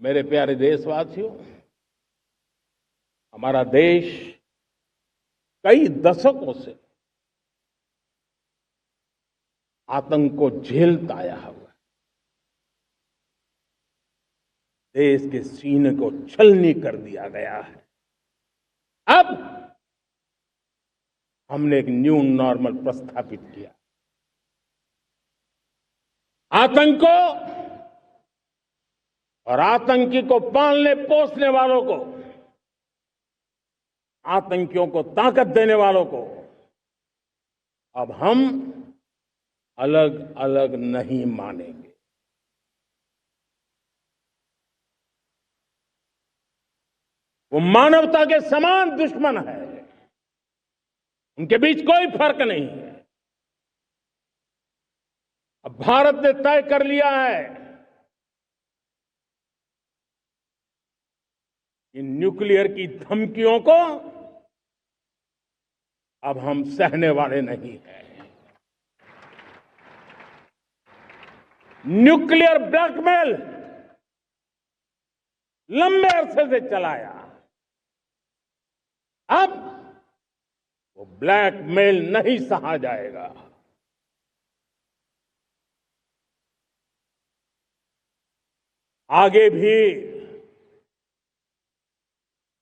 मेरे प्यारे देशवासियों, हमारा देश कई दशकों से आतंक को झेलता आया हुआ है। देश के सीने को छलनी कर दिया गया है। अब हमने एक न्यू नॉर्मल प्रस्थापित किया। आतंक को और आतंकी को पालने पोसने वालों को, आतंकियों को ताकत देने वालों को अब हम अलग अलग नहीं मानेंगे। वो मानवता के समान दुश्मन है। उनके बीच कोई फर्क नहीं है। अब भारत ने तय कर लिया है कि न्यूक्लियर की धमकियों को अब हम सहने वाले नहीं हैं। न्यूक्लियर ब्लैकमेल लंबे अरसे से चलाया। अब वो ब्लैकमेल नहीं सहा जाएगा। आगे भी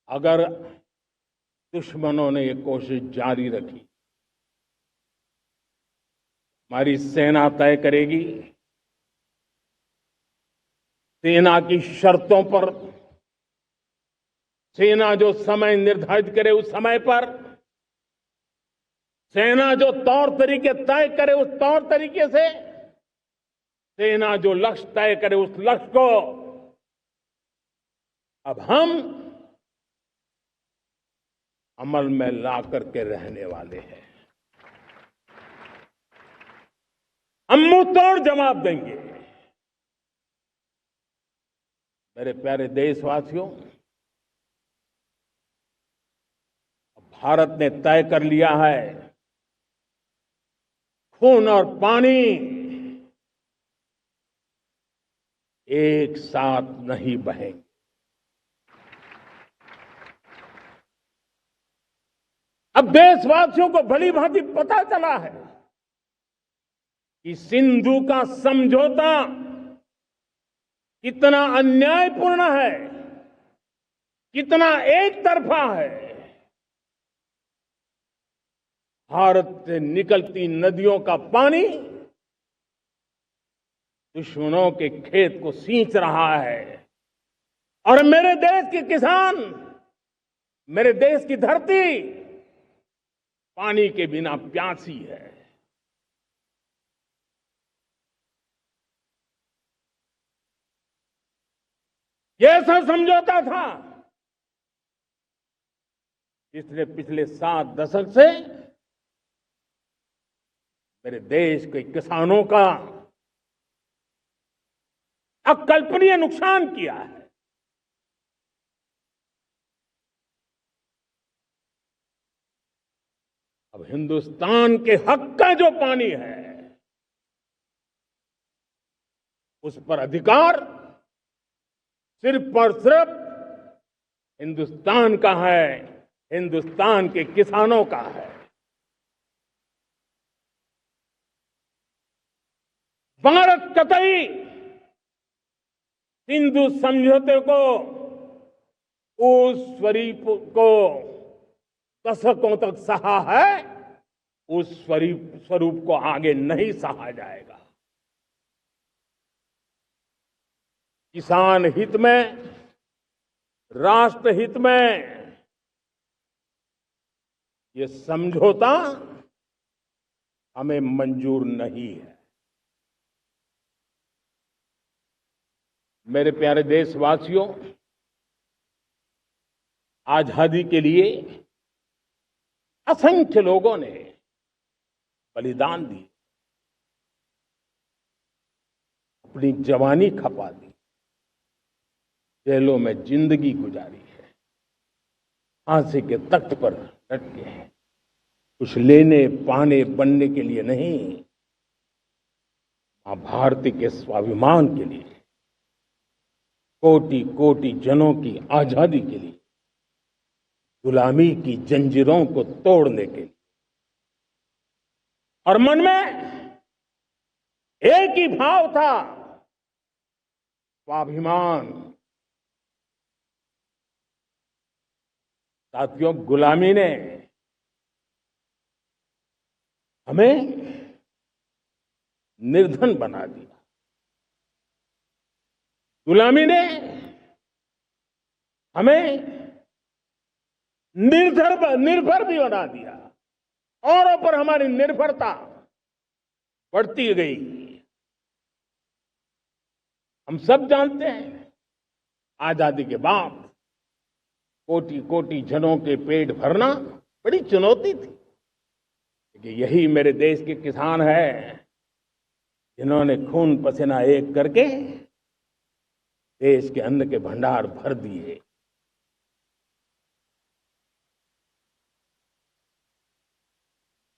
अगर दुश्मनों ने ये कोशिश जारी रखी, हमारी सेना तय करेगी। सेना की शर्तों पर, सेना जो समय निर्धारित करे उस समय पर, सेना जो तौर तरीके तय करे उस तौर तरीके से, सेना जो लक्ष्य तय करे उस लक्ष्य को अब हम अमल में ला करके रहने वाले हैं। हम मुंह तोड़ जवाब देंगे। मेरे प्यारे देशवासियों, भारत ने तय कर लिया है, खून और पानी एक साथ नहीं बहेंगे। अब देशवासियों को भली भांति पता चला है कि सिंधु का समझौता कितना अन्यायपूर्ण है, कितना एक तरफा है। भारत से निकलती नदियों का पानी दुश्मनों के खेत को सींच रहा है और मेरे देश के किसान, मेरे देश की धरती पानी के बिना प्यासी है। ये ऐसा समझौता था जिसने पिछले 7 दशक से मेरे देश के किसानों का अकल्पनीय नुकसान किया है। अब हिंदुस्तान के हक का जो पानी है उस पर अधिकार सिर्फ और सिर्फ हिंदुस्तान का है, हिंदुस्तान के किसानों का है। भारत कतई सिंधु समझौते को, उस स्वरूप को दशकों तक सहा है, उस स्वरूप को आगे नहीं सहा जाएगा। किसान हित में, राष्ट्र हित में ये समझौता हमें मंजूर नहीं है। मेरे प्यारे देशवासियों, आजादी के लिए असंख्य लोगों ने बलिदान दी, अपनी जवानी खपा दी, जेलों में जिंदगी गुजारी है, फांसी के तख्त पर लटके हैं। कुछ लेने पाने बनने के लिए नहीं, मां भारती के स्वाभिमान के लिए। कोटि कोटि जनों की आजादी के लिए, गुलामी की जंजीरों को तोड़ने के लिए। और मन में एक ही भाव था, स्वाभिमान। साथियों, गुलामी ने हमें निर्धन बना दिया। गुलामी ने हमें निर्भर भी बना दिया। औरों पर हमारी निर्भरता बढ़ती गई। हम सब जानते हैं, आजादी के बाद कोटि कोटि जनों के पेट भरना बड़ी चुनौती थी। लेकिन यही मेरे देश के किसान हैं जिन्होंने खून पसीना एक करके देश के अन्न के भंडार भर दिए।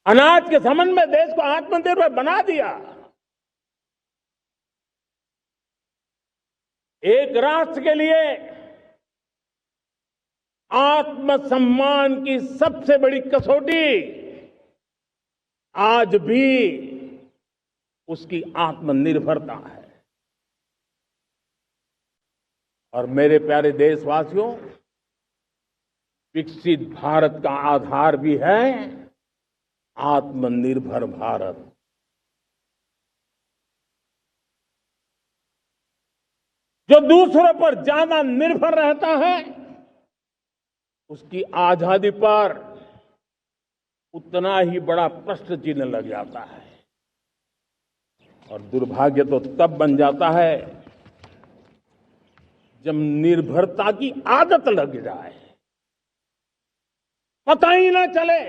अनाज के संबंध में देश को आत्मनिर्भर बना दिया। एक राष्ट्र के लिए आत्मसम्मान की सबसे बड़ी कसौटी आज भी उसकी आत्मनिर्भरता है। और मेरे प्यारे देशवासियों, विकसित भारत का आधार भी है आत्मनिर्भर भारत। जो दूसरों पर ज्यादा निर्भर रहता है, उसकी आजादी पर उतना ही बड़ा प्रश्न चिन्ह लग जाता है। और दुर्भाग्य तो तब बन जाता है जब निर्भरता की आदत लग जाए, पता ही ना चले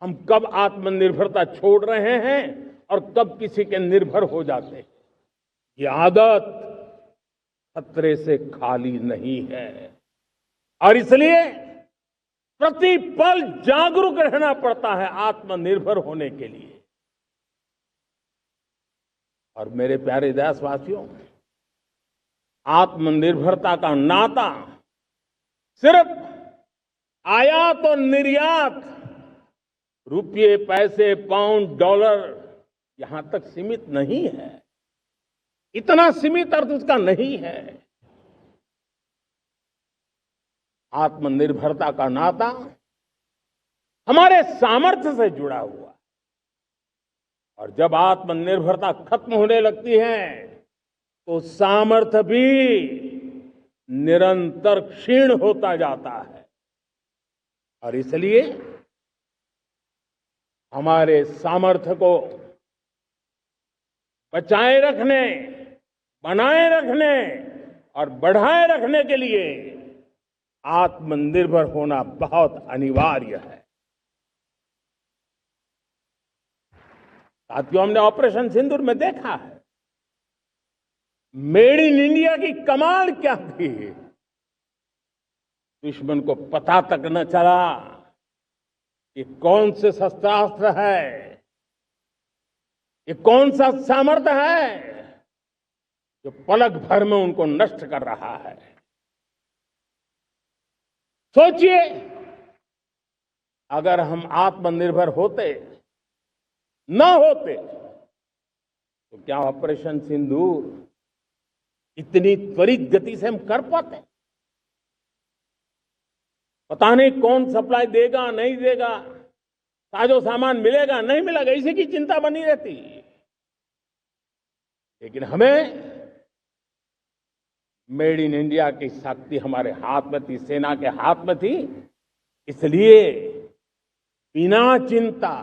हम कब आत्मनिर्भरता छोड़ रहे हैं और कब किसी के निर्भर हो जाते हैं। ये आदत खतरे से खाली नहीं है और इसलिए प्रतिपल जागरूक रहना पड़ता है आत्मनिर्भर होने के लिए। और मेरे प्यारे देशवासियों, आत्मनिर्भरता का नाता सिर्फ आयात और निर्यात, रुपये, पैसे, पाउंड, डॉलर यहां तक सीमित नहीं है। इतना सीमित अर्थ उसका नहीं है। आत्मनिर्भरता का नाता हमारे सामर्थ्य से जुड़ा हुआ है। और जब आत्मनिर्भरता खत्म होने लगती है तो सामर्थ्य भी निरंतर क्षीण होता जाता है। और इसलिए हमारे सामर्थ्य को बचाए रखने, बनाए रखने और बढ़ाए रखने के लिए आत्मनिर्भर होना बहुत अनिवार्य है। साथियों, हमने ऑपरेशन सिंदूर में देखा है मेड इन इंडिया की कमाल क्या थी। दुश्मन को पता तक न चला कि कौन से शस्त्रास्त्र है, ये कौन सा सामर्थ्य है जो पलक भर में उनको नष्ट कर रहा है। सोचिए, अगर हम आत्मनिर्भर होते न होते तो क्या ऑपरेशन सिंदूर इतनी त्वरित गति से हम कर पाते? पता नहीं कौन सप्लाई देगा, नहीं देगा, साजो सामान मिलेगा, नहीं मिलेगा, इसी की चिंता बनी रहती। लेकिन हमें मेड इन इंडिया की शक्ति हमारे हाथ में थी, सेना के हाथ में थी। इसलिए बिना चिंता,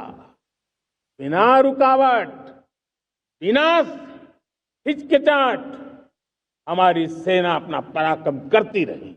बिना रुकावट, बिना हिचकिचाहट हमारी सेना अपना पराक्रम करती रही।